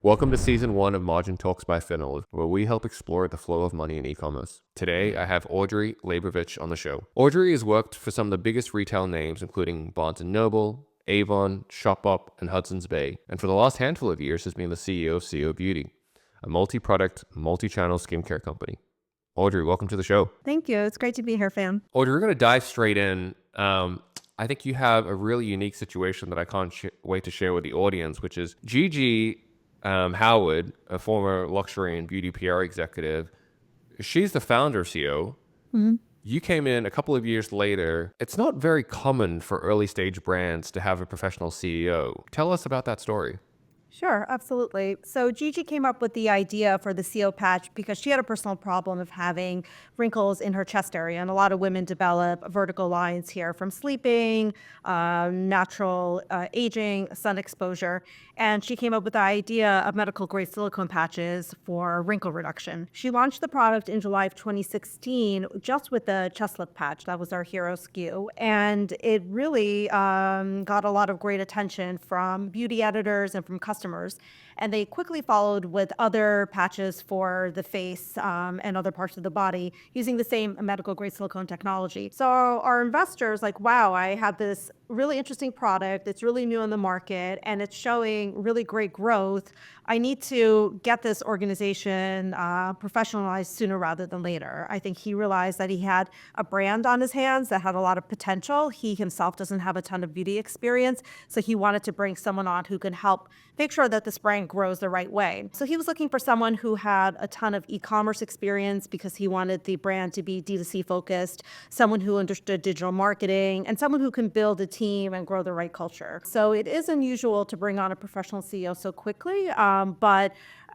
Welcome to Season 1 of Margin Talks by Finaloop, where we help explore the flow of money in e-commerce. Today, I have Audrey Leibovich on the show. Audrey has worked for some of the biggest retail names, including Barnes & Noble, Avon, Shopbop, and Hudson's Bay, and for the last handful of years has been the CEO of CO Beauty, a multi-product, multi-channel skincare company. Audrey, welcome to the show. Thank you. It's great to be here, fam. Audrey, we're going to dive straight in. I think you have a really unique situation that I can't wait to share with the audience, which is Gigi Howard, a former luxury and beauty PR executive. She's the founder of CO. Mhm. You came in a couple of years later. It's not very common for early stage brands to have a professional CEO. Tell us about that story. Sure, absolutely. So Gigi came up with the idea for the CO patch because she had a personal problem of having wrinkles in her chest area. And a lot of women develop vertical lines here from sleeping, natural aging, sun exposure. And she came up with the idea of medical grade silicone patches for wrinkle reduction. She launched the product in July of 2016 just with the chest lift patch. That was our hero SKU. And it really got a lot of great attention from beauty editors and from customers. And they quickly followed with other patches for the face and other parts of the body using the same medical grade silicone technology. So our investors like, wow, I have this really interesting product. It's really new on the market and it's showing really great growth. I need to get this organization professionalized sooner rather than later. I think he realized that he had a brand on his hands that had a lot of potential. He himself doesn't have a ton of beauty experience, so he wanted to bring someone on who can help make sure that this brand grows the right way. So he was looking for someone who had a ton of e-commerce experience because he wanted the brand to be DTC focused, someone who understood digital marketing, and someone who can build a team and grow the right culture. So it is unusual to bring on a professional CEO so quickly, but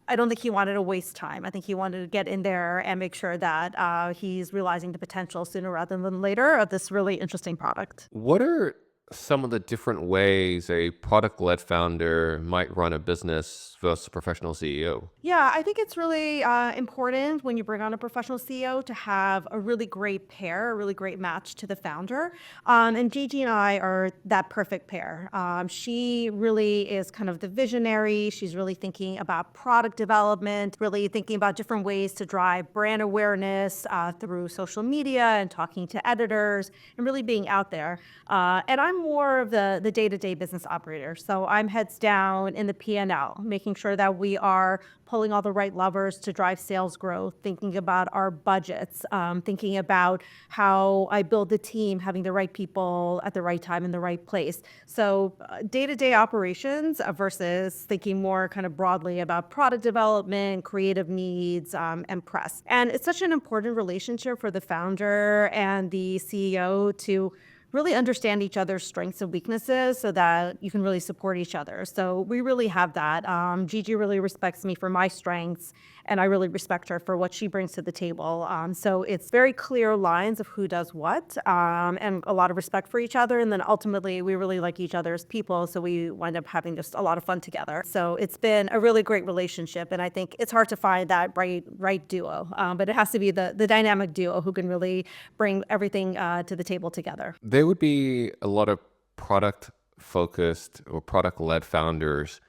I don't think he wanted to waste time. I think he wanted to get in there and make sure that he's realizing the potential sooner rather than later of this really interesting product. What are some of the different ways a product-led founder might run a business versus a professional CEO? Yeah, I think it's really important when you bring on a professional CEO to have a really great pair, a really great match to the founder. And Gigi and I are that perfect pair. She really is kind of the visionary. She's really thinking about product development, really thinking about different ways to drive brand awareness through social media and talking to editors and really being out there. And I'm more of the day-to-day business operator. So I'm heads down in the P&L, making sure that we are pulling all the right levers to drive sales growth, thinking about our budgets, thinking about how I build the team, having the right people at the right time in the right place. So day-to-day operations versus thinking more kind of broadly about product development, creative needs, and press. And it's such an important relationship for the founder and the CEO to really understand each other's strengths and weaknesses so that you can really support each other. So we really have that. Gigi really respects me for my strengths, and I really respect her for what she brings to the table. So it's very clear lines of who does what, and a lot of respect for each other. And then ultimately, we really like each other as people, so we wind up having just a lot of fun together. So it's been a really great relationship, and I think it's hard to find that right duo, but it has to be the dynamic duo who can really bring everything to the table together. There would be a lot of product focused or product led founders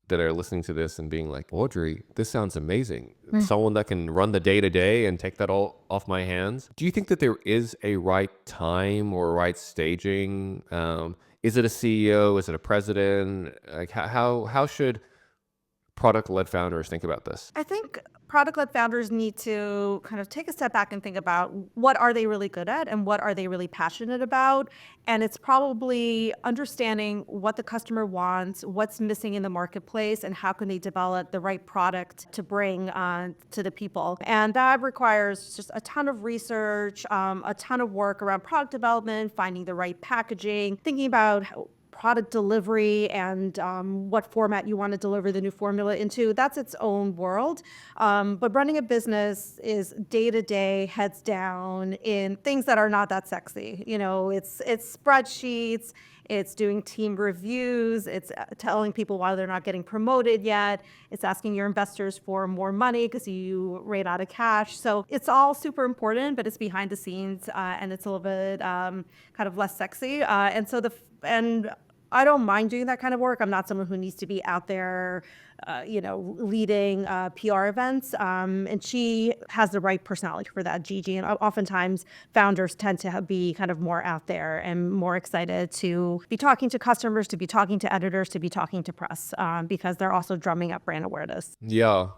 that are listening to this and being like, Audrey, this sounds amazing. Someone that can run the day to day and take that all off my hands. Do you think that there is a right time or right staging? Is it a CEO? Is it a president? Like how should product led founders think about this? I think product-led founders need to kind of take a step back and think about what are they really good at and what are they really passionate about. And it's probably understanding what the customer wants, what's missing in the marketplace, and how can they develop the right product to bring to the people. And that requires just a ton of research, a ton of work around product development, finding the right packaging, thinking about product delivery and what format you want to deliver the new formula into. That's its own world. But running a business is day to day, heads down in things that are not that sexy. You know, it's spreadsheets, it's doing team reviews, it's telling people why they're not getting promoted yet, it's asking your investors for more money because you ran out of cash. So it's all super important, but it's behind the scenes and it's a little bit kind of less sexy. And I don't mind doing that kind of work. I'm not someone who needs to be out there, leading PR events. And she has the right personality for that, Gigi. And oftentimes founders tend to be kind of more out there and more excited to be talking to customers, to be talking to editors, to be talking to press, because they're also drumming up brand awareness. Yeah.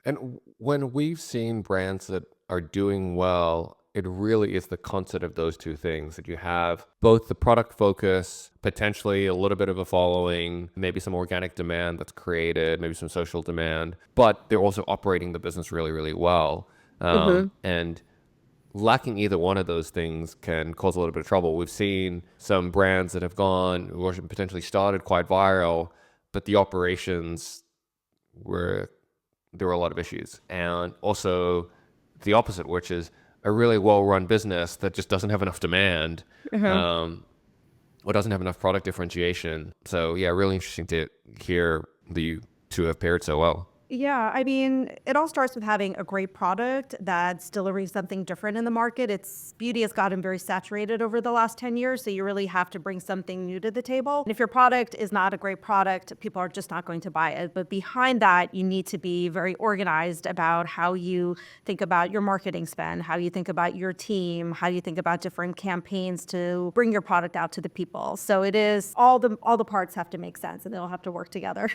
And when we've seen brands that are doing well, it really is the concept of those two things that you have both the product focus, potentially a little bit of a following, maybe some organic demand that's created, maybe some social demand, but they're also operating the business really, really well. And lacking either one of those things can cause a little bit of trouble. We've seen some brands that have gone or potentially started quite viral, but the operations were there were a lot of issues. And also the opposite, which is a really well-run business that just doesn't have enough demand, or doesn't have enough product differentiation. So yeah, really interesting to hear that you two have paired so well. Yeah, I mean, it all starts with having a great product that's delivering something different in the market. Beauty has gotten very saturated over the last 10 years, so you really have to bring something new to the table. And if your product is not a great product, people are just not going to buy it. But behind that, you need to be very organized about how you think about your marketing spend, how you think about your team, how you think about different campaigns to bring your product out to the people. So it is all the parts have to make sense and they all have to work together.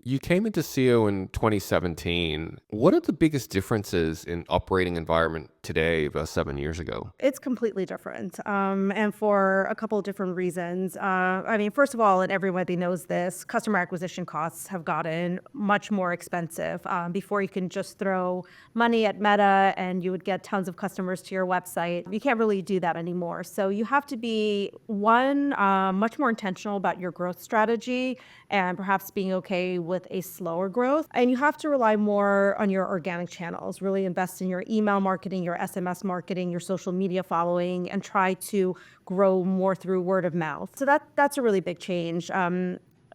You came into CEO in 2017. What are the biggest differences in operating environment today versus 7 years ago? It's completely different, and for a couple of different reasons. I mean, first of all, and everybody knows this, customer acquisition costs have gotten much more expensive. Before you can just throw money at Meta and you would get tons of customers to your website. You can't really do that anymore. So you have to be, one, much more intentional about your growth strategy and perhaps being okay with a slower growth. And you have to rely more on your organic channels, really invest in your email marketing, your SMS marketing, your social media following, and try to grow more through word of mouth. So that's a really big change.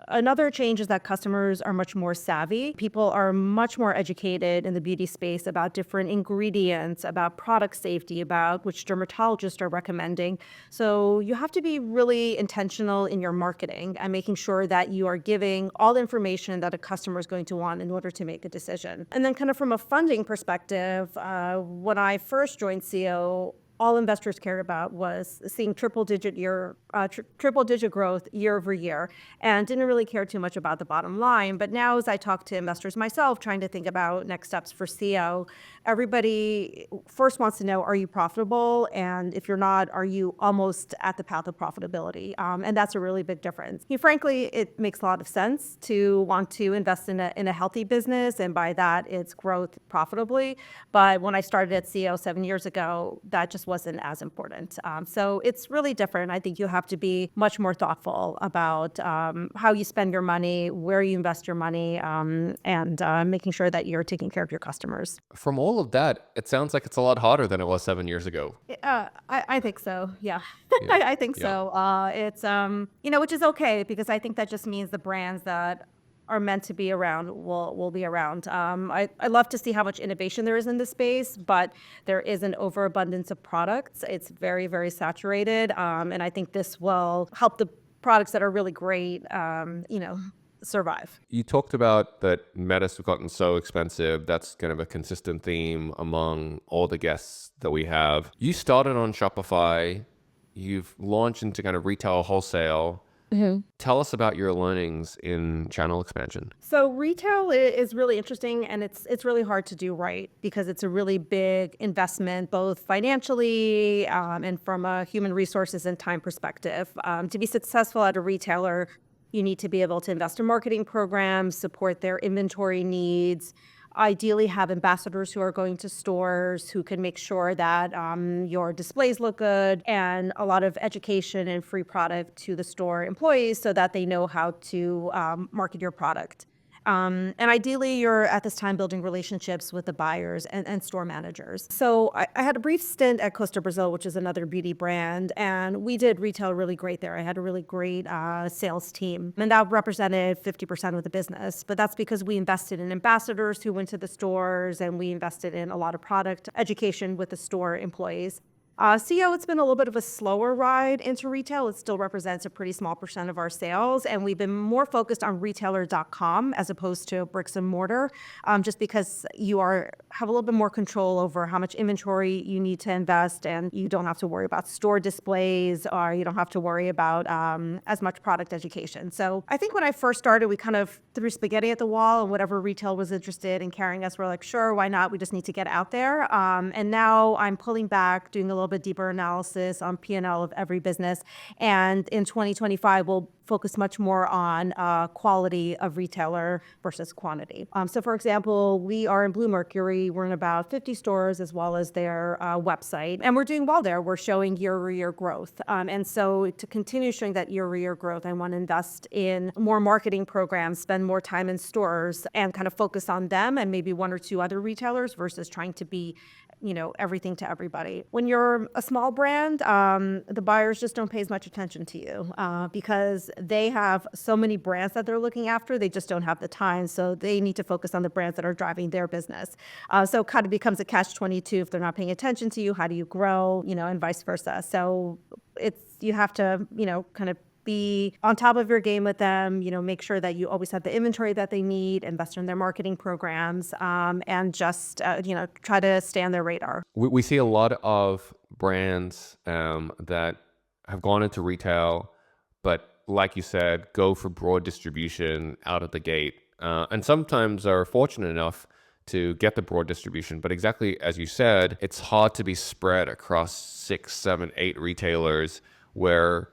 Another change is that customers are much more savvy. People are much more educated in the beauty space about different ingredients, about product safety, about which dermatologists are recommending. So you have to be really intentional in your marketing and making sure that you are giving all the information that a customer is going to want in order to make a decision. And then kind of from a funding perspective, when I first joined CEO, all investors cared about was seeing triple-digit growth year over year, and didn't really care too much about the bottom line. But now, as I talk to investors myself, trying to think about next steps for CEO, everybody first wants to know: are you profitable? And if you're not, are you almost at the path of profitability? And that's a really big difference. Frankly, it makes a lot of sense to want to invest in a healthy business, and by that, it's growth profitably. But when I started at CEO 7 years ago, that just wasn't as important. So it's really different. I think you have to be much more thoughtful about how you spend your money, where you invest your money, and making sure that you're taking care of your customers. From all of that, it sounds like it's a lot harder than it was 7 years ago. I think so. Yeah, Yeah. I think Yeah. so. It's which is okay because I think that just means the brands that are meant to be around will be around. I love to see how much innovation there is in this space, but there is an overabundance of products. It's very, very saturated, and I think this will help the products that are really great, survive. You talked about that Metas have gotten so expensive. That's kind of a consistent theme among all the guests that we have. You started on Shopify. You've launched into kind of retail wholesale. Tell us about your learnings in channel expansion. So retail is really interesting, and it's really hard to do right because it's a really big investment, both financially and from a human resources and time perspective. To be successful at a retailer, you need to be able to invest in marketing programs, support their inventory needs, ideally have ambassadors who are going to stores who can make sure that your displays look good, and a lot of education and free product to the store employees so that they know how to market your product. And ideally, you're at this time building relationships with the buyers and store managers. So I had a brief stint at Costa Brazil, which is another beauty brand, and we did retail really great there. I had a really great sales team, and that represented 50% of the business. But that's because we invested in ambassadors who went to the stores, and we invested in a lot of product education with the store employees. CEO, it's been a little bit of a slower ride into retail. It still represents a pretty small percent of our sales, and we've been more focused on retailer.com as opposed to bricks and mortar, just because have a little bit more control over how much inventory you need to invest, and you don't have to worry about store displays, or you don't have to worry about as much product education. So I think when I first started, we kind of threw spaghetti at the wall, and whatever retail was interested in carrying us, we're like, sure, why not? We just need to get out there. And now I'm pulling back, doing a little bit deeper analysis on P&L of every business. And in 2025, we'll focus much more on quality of retailer versus quantity. So for example, we are in Blue Mercury. We're in about 50 stores as well as their website. And we're doing well there. We're showing year-over-year growth. And so to continue showing that year-over-year growth, I want to invest in more marketing programs, spend more time in stores, and kind of focus on them and maybe one or two other retailers versus trying to be everything to everybody. When you're a small brand, the buyers just don't pay as much attention to you because they have so many brands that they're looking after. They just don't have the time. So they need to focus on the brands that are driving their business. So it kind of becomes a catch-22. If they're not paying attention to you, how do you grow, and vice versa. So you have to, kind of be on top of your game with them, make sure that you always have the inventory that they need, invest in their marketing programs, and just, try to stay on their radar. We see a lot of brands that have gone into retail, but like you said, go for broad distribution out of the gate, and sometimes are fortunate enough to get the broad distribution. But exactly as you said, it's hard to be spread across 6, 7, 8 retailers where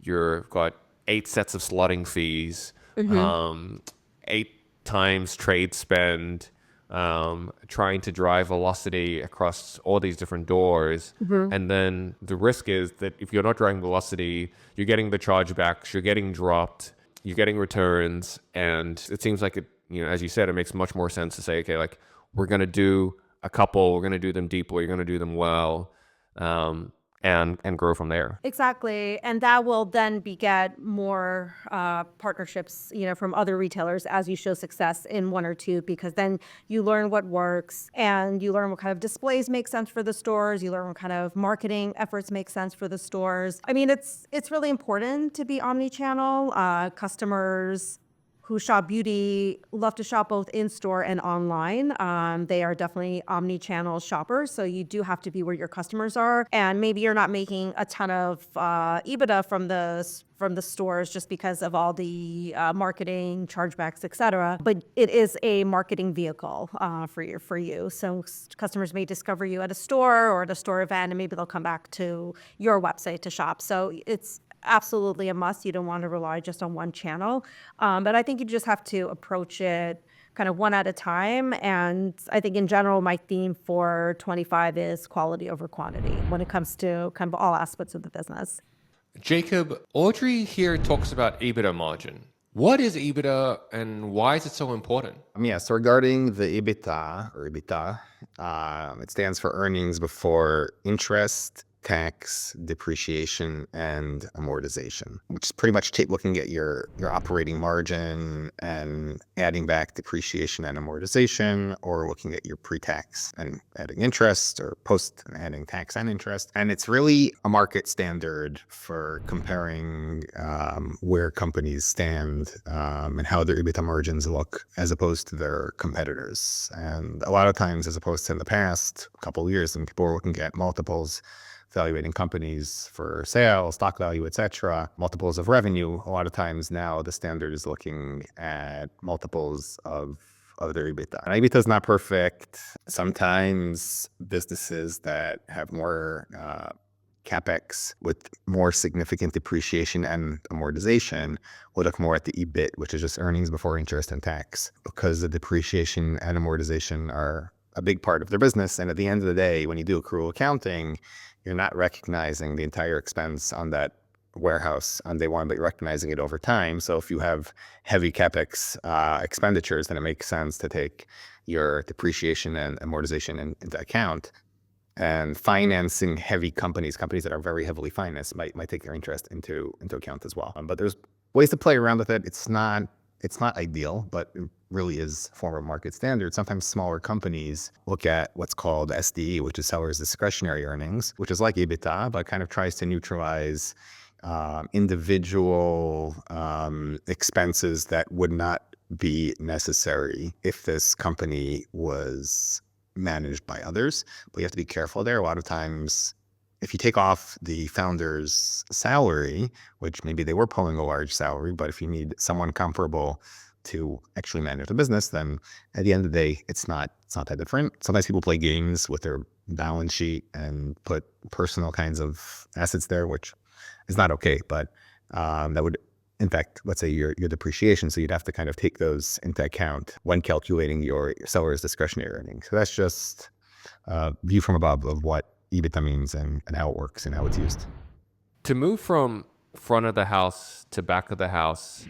you've got 8 sets of slotting fees, 8 times trade spend, trying to drive velocity across all these different doors. And then the risk is that if you're not driving velocity, you're getting the chargebacks, you're getting dropped, you're getting returns. And it seems like it, as you said, it makes much more sense to say, okay, like we're going to do a couple, we're going to do them deeply, we're going to do them well. And grow from there. Exactly. And that will then beget more partnerships, from other retailers as you show success in one or two, because then you learn what works and you learn what kind of displays make sense for the stores. You learn what kind of marketing efforts make sense for the stores. I mean, it's really important to be omni-channel. Customers who shop beauty love to shop both in-store and online. They are definitely omni-channel shoppers, so you do have to be where your customers are. And maybe you're not making a ton of EBITDA from the stores just because of all the marketing, chargebacks, et cetera. But it is a marketing vehicle for you. So customers may discover you at a store or at a store event, and maybe they'll come back to your website to shop. So it's absolutely a must. You don't want to rely just on one channel. But I think you just have to approach it kind of one at a time. And I think in general, my theme for 25 is quality over quantity when it comes to kind of all aspects of the business. Jacob, Audrey here talks about EBITDA margin. What is EBITDA and why is it so important? So regarding the EBITDA, it stands for earnings before interest, tax, depreciation, and amortization, which is pretty much looking at your operating margin and adding back depreciation and amortization, or looking at your pre-tax and adding interest, or post and adding tax and interest. And it's really a market standard for comparing where companies stand and how their EBITDA margins look as opposed to their competitors. And a lot of times, as opposed to in the past couple of years, when people were looking at multiples, evaluating companies for sales, stock value, etc., multiples of revenue, a lot of times now the standard is looking at multiples of their EBITDA. And EBITDA is not perfect. Sometimes businesses that have more CapEx with more significant depreciation and amortization will look more at the EBIT, which is just earnings before interest and tax, because the depreciation and amortization are a big part of their business. And at the end of the day, when you do accrual accounting, you're not recognizing the entire expense on that warehouse on day one, but you're recognizing it over time. So if you have heavy CapEx expenditures, then it makes sense to take your depreciation and amortization into account. And financing heavy companies that are very heavily financed might take their interest into account as well. But there's ways to play around with it. It's not it's not ideal, but it really is former market standard. Sometimes smaller companies look at what's called SDE, which is seller's discretionary earnings, which is like EBITDA, but kind of tries to neutralize individual expenses that would not be necessary if this company was managed by others. But you have to be careful there. A lot of times, if you take off the founder's salary, which maybe they were pulling a large salary, but if you need someone comparable to actually manage the business, then at the end of the day, it's not that different. Sometimes people play games with their balance sheet and put personal kinds of assets there, which is not okay. But that would, in fact, let's say your depreciation. So you'd have to kind of take those into account when calculating your seller's discretionary earnings. So that's just a view from above of what EBITDA means and how it works and how it's used. To move from front of the house to back of the house,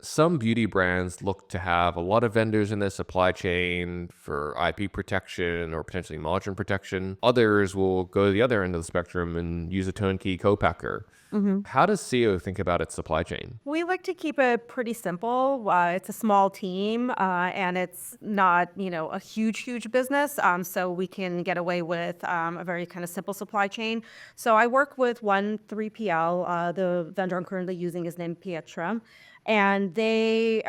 some beauty brands look to have a lot of vendors in their supply chain for IP protection or potentially margin protection. Others will go to the other end of the spectrum and use a turnkey co-packer. How does CEO think about its supply chain? We like to keep it pretty simple. It's a small team, and it's not, a huge business. So we can get away with a very kind of simple supply chain. So I work with one 3PL. The vendor I'm currently using is named Pietra. And they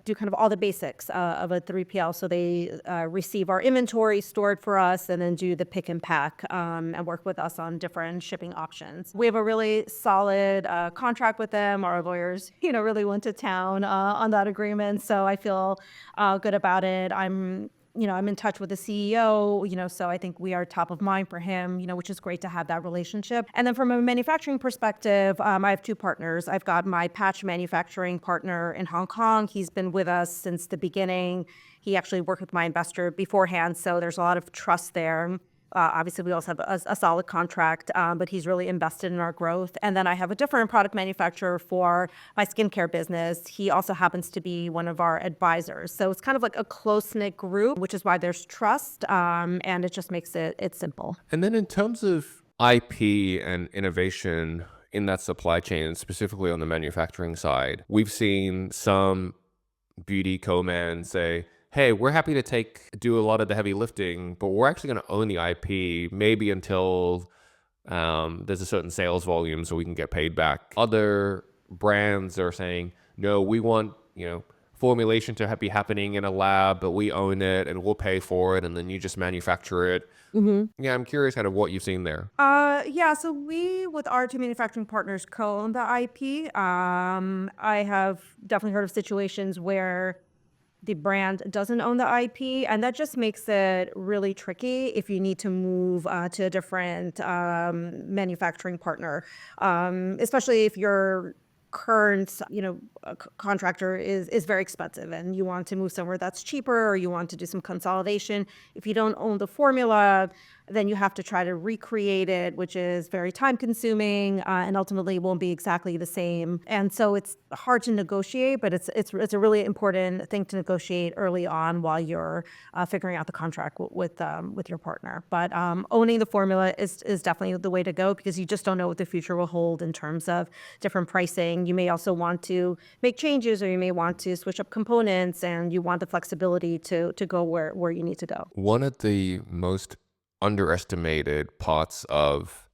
do kind of all the basics of a 3PL. So they receive our inventory, store it for us, and then do the pick and pack and work with us on different shipping options. We have a really solid contract with them. Our lawyers, really went to town on that agreement. So I feel good about it. I'm in touch with the CEO, so I think we are top of mind for him, which is great to have that relationship. And then from a manufacturing perspective, I have two partners. I've got my patch manufacturing partner in Hong Kong. He's been with us since the beginning. He actually worked with my investor beforehand, so there's a lot of trust there. Obviously, we also have a solid contract, but he's really invested in our growth. And then I have a different product manufacturer for my skincare business. He also happens to be one of our advisors. So it's kind of like a close-knit group, which is why there's trust, and it just makes it simple. And then in terms of IP and innovation in that supply chain, specifically on the manufacturing side, we've seen some beauty co-man say, hey, we're happy to do a lot of the heavy lifting, but we're actually going to own the IP maybe until there's a certain sales volume so we can get paid back. Other brands are saying, no, we want, formulation to be happening in a lab, but we own it and we'll pay for it, and then you just manufacture it. Yeah, I'm curious kind of what you've seen there. Yeah, so we, with our two manufacturing partners, co-own the IP. I have definitely heard of situations where the brand doesn't own the IP, and that just makes it really tricky if you need to move to a different manufacturing partner, especially if your current, contractor is very expensive and you want to move somewhere that's cheaper, or you want to do some consolidation. If you don't own the formula, then you have to try to recreate it, which is very time consuming and ultimately won't be exactly the same. And so it's hard to negotiate, but it's a really important thing to negotiate early on while you're figuring out the contract with your partner. But owning the formula is definitely the way to go, because you just don't know what the future will hold in terms of different pricing. You may also want to make changes, or you may want to switch up components, and you want the flexibility to go where you need to go. One of the most underestimated parts of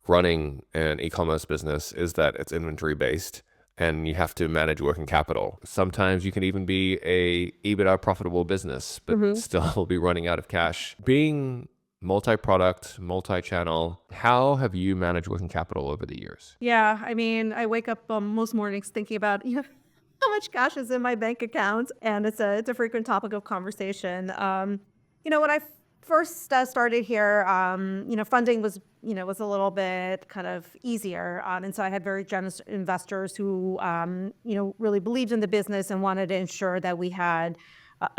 running an e-commerce business is that it's inventory based and you have to manage working capital. Sometimes you can even be a EBITDA profitable business, but still be running out of cash. Being multi-product, multi-channel, how have you managed working capital over the years? Yeah, I mean, I wake up most mornings thinking about, how much cash is in my bank account, and it's a frequent topic of conversation. When I first started here, funding was a little bit kind of easier. And so I had very generous investors who, really believed in the business and wanted to ensure that we had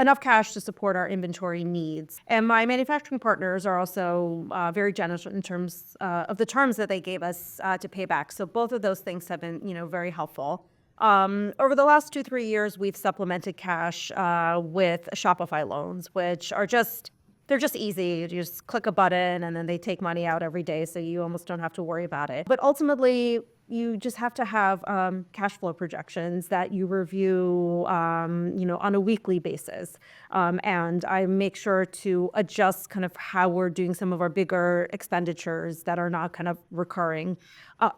enough cash to support our inventory needs. And my manufacturing partners are also very generous in terms of the terms that they gave us to pay back. So both of those things have been, very helpful. Over the last 2-3 years, we've supplemented cash with Shopify loans, which are they're just easy. You just click a button and then they take money out every day, so you almost don't have to worry about it. But ultimately, you just have to have cash flow projections that you review, on a weekly basis. And I make sure to adjust kind of how we're doing some of our bigger expenditures that are not kind of recurring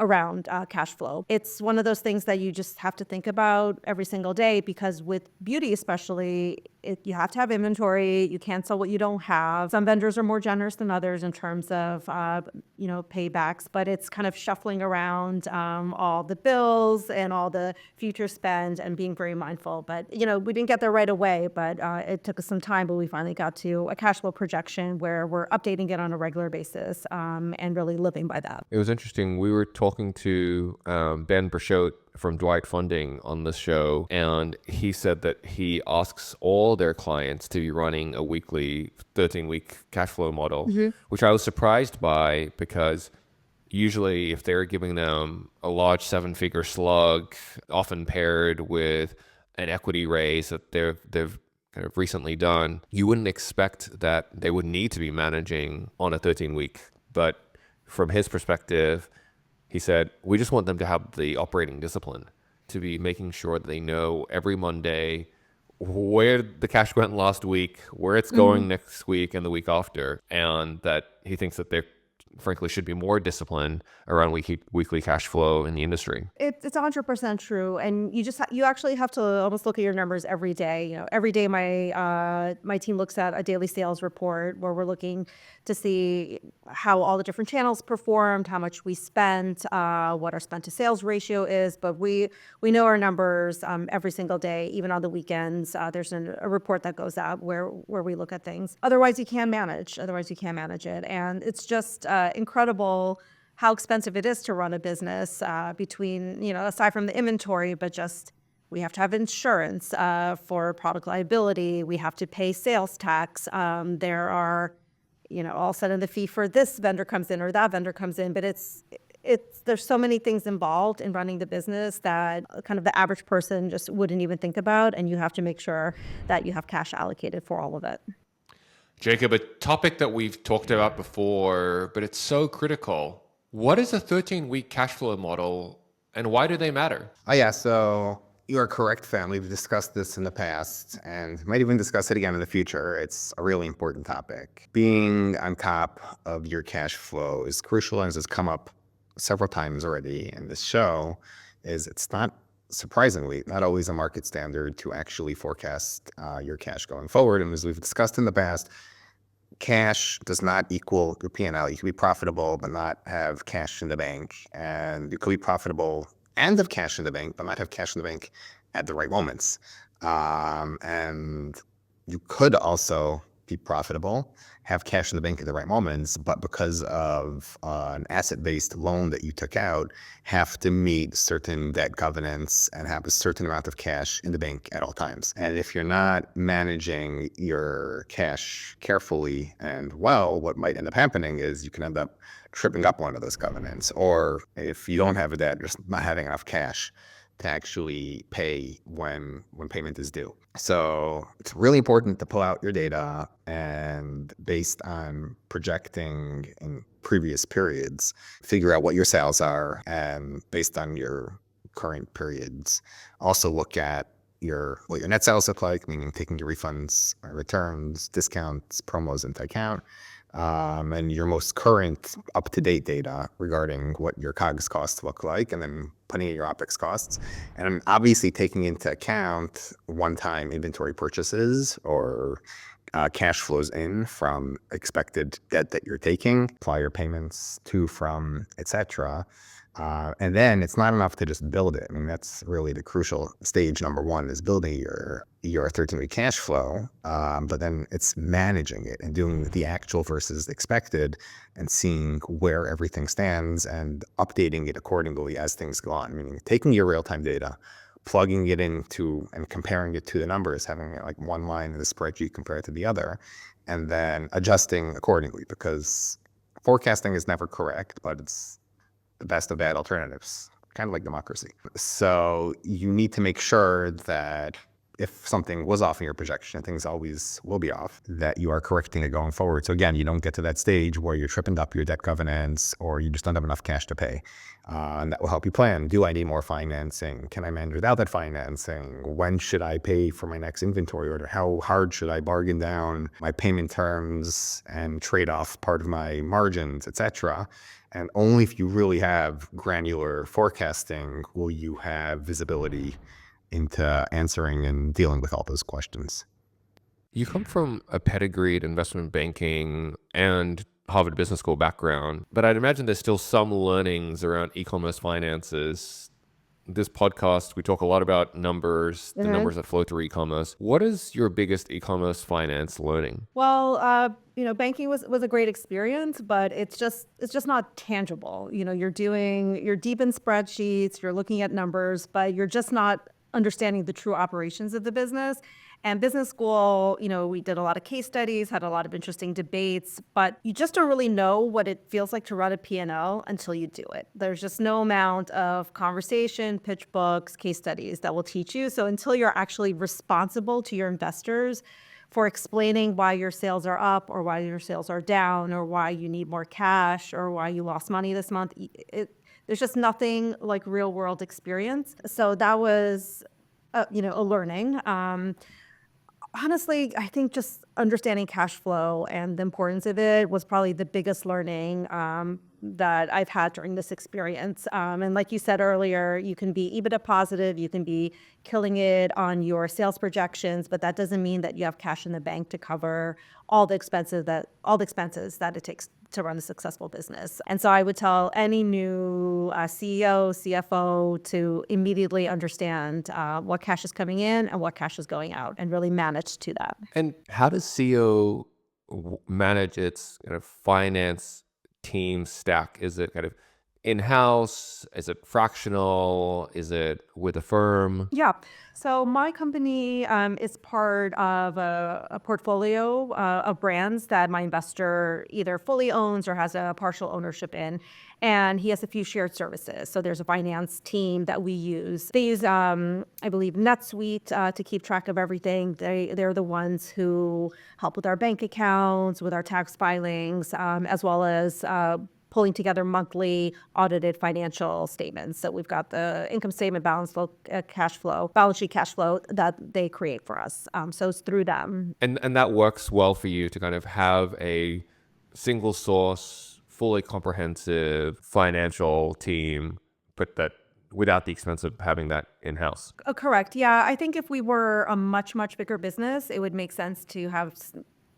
around cash flow. It's one of those things that you just have to think about every single day, because with beauty especially, you have to have inventory. You can't sell what you don't have. Some vendors are more generous than others in terms of paybacks, but it's kind of shuffling around all the bills and all the future spend and being very mindful. But we didn't get there right away, but it took us some time. But we finally got to a cash flow projection where we're updating it on a regular basis and really living by that. It was interesting. We were talking to Ben Brichotte from Dwight Funding on this show, and he said that he asks all their clients to be running a weekly 13-week cash flow model, which I was surprised by, because usually if they're giving them a large 7-figure slug, often paired with an equity raise that they've kind of recently done, you wouldn't expect that they would need to be managing on a 13-week. But from his perspective, he said, we just want them to have the operating discipline to be making sure that they know every Monday where the cash went last week, where it's going next week and the week after, and that he thinks that they frankly should be more disciplined around weekly cash flow in the industry. It's 100% true, and you actually have to almost look at your numbers every day. Every day my team looks at a daily sales report where we're looking to see how all the different channels performed, how much we spent, what our spend to sales ratio is. But we know our numbers every single day, even on the weekends. There's a report that goes out where we look at things. Otherwise, you can't manage. It, and it's just incredible how expensive it is to run a business between, aside from the inventory, but just we have to have insurance for product liability. We have to pay sales tax. There are, all of a sudden the fee for this vendor comes in or that vendor comes in, but there's so many things involved in running the business that kind of the average person just wouldn't even think about. And you have to make sure that you have cash allocated for all of it. Jacob, a topic that we've talked about before, but it's so critical. What is a 13-week cash flow model, and why do they matter? Oh, yeah. So you are correct, fam. We've discussed this in the past and might even discuss it again in the future. It's a really important topic. Being on top of your cash flow is crucial, and has come up several times already in this show. It's not, surprisingly, not always a market standard to actually forecast your cash going forward. And as we've discussed in the past, cash does not equal your P&L. You can be profitable but not have cash in the bank, and you could be profitable and have cash in the bank but not have cash in the bank at the right moments. And you could also be profitable, have cash in the bank at the right moments, but because of an asset-based loan that you took out, have to meet certain debt covenants and have a certain amount of cash in the bank at all times. And if you're not managing your cash carefully and well, what might end up happening is you can end up tripping up one of those covenants, or if you don't have a debt, just not having enough cash to actually pay when payment is due. So it's really important to pull out your data and, based on projecting in previous periods, figure out what your sales are, and based on your current periods, also look at what your net sales look like, meaning taking your refunds, returns, discounts, promos into account, and your most current up-to-date data regarding what your COGS costs look like, and then putting in your OPEX costs. And obviously taking into account one-time inventory purchases or cash flows in from expected debt that you're taking, supplier payments to, from, etc. And then it's not enough to just build it. I mean, that's really the crucial stage. Number one is building your 13-week cash flow, but then it's managing it and doing the actual versus expected and seeing where everything stands and updating it accordingly as things go on. Meaning taking your real-time data, plugging it into and comparing it to the numbers, having it like one line in the spreadsheet compared to the other, and then adjusting accordingly, because forecasting is never correct, but it's the best of bad alternatives, kind of like democracy. So you need to make sure that if something was off in your projection, things always will be off, that you are correcting it going forward. So again, you don't get to that stage where you're tripping up your debt covenants or you just don't have enough cash to pay. And that will help you plan. Do I need more financing? Can I manage without that financing? When should I pay for my next inventory order? How hard should I bargain down my payment terms and trade off part of my margins, etc.? And only if you really have granular forecasting will you have visibility into answering and dealing with all those questions. You come from a pedigreed investment banking and Harvard Business School background, but I'd imagine there's still some learnings around e-commerce finances. This podcast, we talk a lot about numbers, the numbers that flow through e-commerce. What is your biggest e-commerce finance learning? Well, banking was a great experience, but it's just not tangible. You're deep in spreadsheets, you're looking at numbers, but you're just not understanding the true operations of the business. And business school, we did a lot of case studies, had a lot of interesting debates, but you just don't really know what it feels like to run a P&L until you do it. There's just no amount of conversation, pitch books, case studies that will teach you. So until you're actually responsible to your investors for explaining why your sales are up or why your sales are down or why you need more cash or why you lost money this month, there's just nothing like real world experience. So that was, a learning. Honestly, I think just understanding cash flow and the importance of it was probably the biggest learning that I've had during this experience. And like you said earlier, you can be EBITDA positive, you can be killing it on your sales projections, but that doesn't mean that you have cash in the bank to cover all the expenses that it takes to run a successful business. And so I would tell any new CEO, CFO to immediately understand what cash is coming in and what cash is going out and really manage to that. And how does CEO manage its kind of finance team stack? Is it kind of in-house? Is it fractional? Is it with a firm? Yeah. So my company is part of a portfolio of brands that my investor either fully owns or has a partial ownership in. And he has a few shared services. So there's a finance team that we use. They use, I believe, NetSuite to keep track of everything. They're the ones who help with our bank accounts, with our tax filings, as well as pulling together monthly audited financial statements. So we've got the income statement, balance sheet cash flow that they create for us. So it's through them. And that works well for you to kind of have a single source, fully comprehensive financial team, but that without the expense of having that in-house. Correct. Yeah. I think if we were a much, much bigger business, it would make sense to have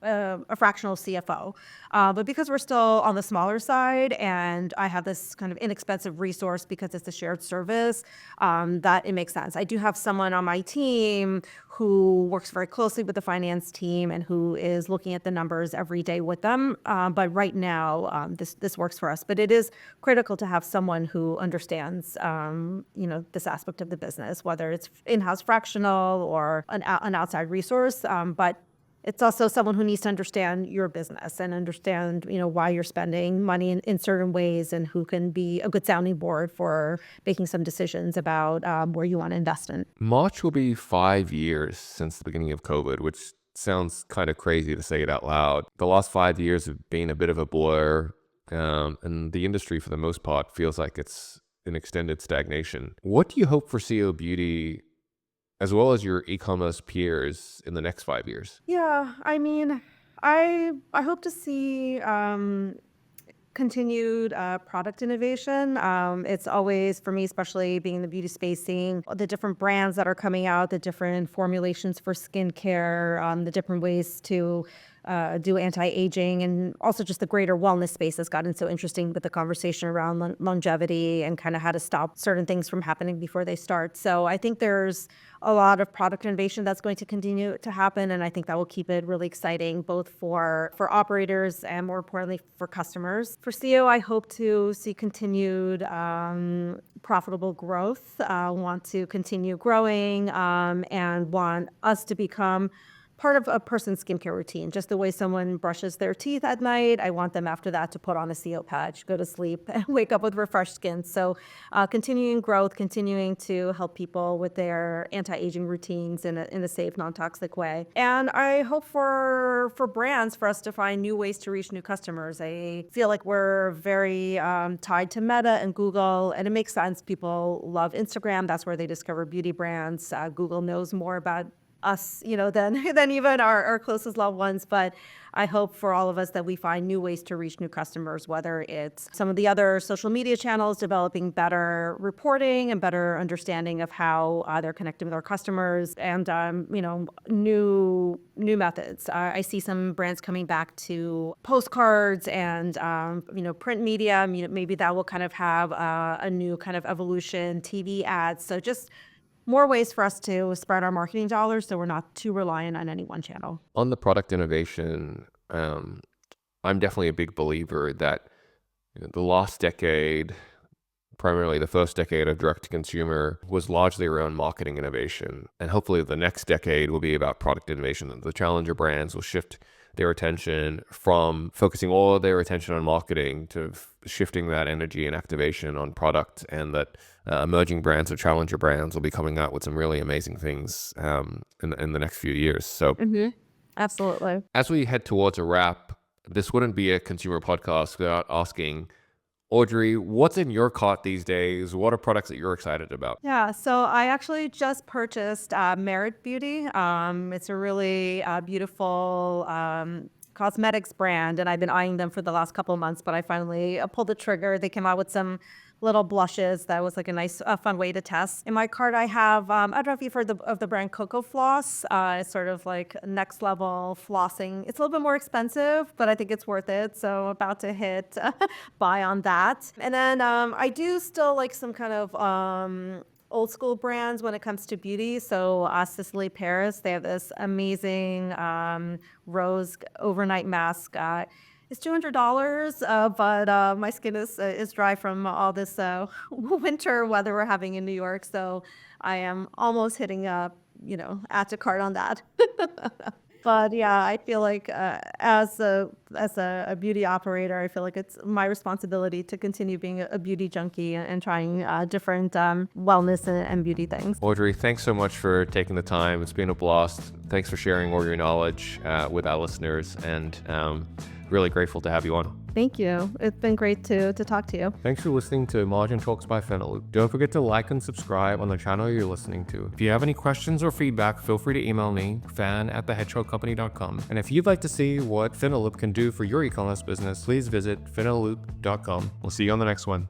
a fractional CFO. But because we're still on the smaller side and I have this kind of inexpensive resource because it's a shared service, that it makes sense. I do have someone on my team who works very closely with the finance team and who is looking at the numbers every day with them. But right now, this works for us. But it is critical to have someone who understands, this aspect of the business, whether it's in-house fractional or an outside resource. But it's also someone who needs to understand your business and understand, why you're spending money in certain ways and who can be a good sounding board for making some decisions about where you want to invest in. March will be 5 years since the beginning of COVID, which sounds kind of crazy to say it out loud. The last 5 years have been a bit of a blur, and the industry, for the most part, feels like it's in extended stagnation. What do you hope for CO Beauty as well as your e-commerce peers in the next 5 years? Yeah, I mean, I hope to see continued product innovation. It's always, for me, especially being in the beauty space, seeing the different brands that are coming out, the different formulations for skincare, the different ways to do anti-aging, and also just the greater wellness space has gotten so interesting with the conversation around longevity and kind of how to stop certain things from happening before they start. So I think there's a lot of product innovation that's going to continue to happen, and I think that will keep it really exciting, both for operators and more importantly for customers. For CEO, I hope to see continued profitable growth. Want to continue growing and want us to become part of a person's skincare routine. Just the way someone brushes their teeth at night, I want them after that to put on a CO patch, go to sleep, and wake up with refreshed skin. So continuing growth, continuing to help people with their anti-aging routines in a safe, non-toxic way. And I hope for brands, for us to find new ways to reach new customers. I feel like we're very tied to Meta and Google, and it makes sense. People love Instagram. That's where they discover beauty brands. Google knows more about us, than even our closest loved ones. But I hope for all of us that we find new ways to reach new customers, whether it's some of the other social media channels developing better reporting and better understanding of how they're connecting with our customers, and new methods. I see some brands coming back to postcards and print media. Maybe that will kind of have a new kind of evolution, TV ads. So just more ways for us to spread our marketing dollars so we're not too reliant on any one channel. On the product innovation, I'm definitely a big believer that the last decade, primarily the first decade of direct-to-consumer, was largely around marketing innovation. And hopefully the next decade will be about product innovation. The challenger brands will shift their attention from focusing all of their attention on marketing to shifting that energy and activation on product, and that emerging brands or challenger brands will be coming out with some really amazing things in the next few years. So Absolutely. as we head towards a wrap, this wouldn't be a consumer podcast without asking, Audrey, what's in your cart these days? What are products that you're excited about? Yeah, so I actually just purchased Merit Beauty. It's a really beautiful cosmetics brand, and I've been eyeing them for the last couple of months, but I finally pulled the trigger. They came out with some little blushes that was like a nice, fun way to test. In my cart, I have, I don't know if you've heard of the brand Cocoa Floss. It's sort of like next level flossing. It's a little bit more expensive, but I think it's worth it. So I'm about to hit buy on that. And then I do still like some kind of old school brands when it comes to beauty. So Sicily Paris, they have this amazing rose overnight mask. It's $200, but my skin is dry from all this winter weather we're having in New York. So I am almost hitting add to cart on that. But yeah, I feel like as a beauty operator, I feel like it's my responsibility to continue being a beauty junkie and trying different wellness and beauty things. Audrey, thanks so much for taking the time. It's been a blast. Thanks for sharing all your knowledge with our listeners, and really grateful to have you on. Thank you. It's been great to talk to you. Thanks for listening to Margin Talks by Finaloop. Don't forget to like and subscribe on the channel you're listening to. If you have any questions or feedback, feel free to email me, fan@thehedgehogcompany.com. And if you'd like to see what Finaloop can do for your e-commerce business, please visit finaloop.com. We'll see you on the next one.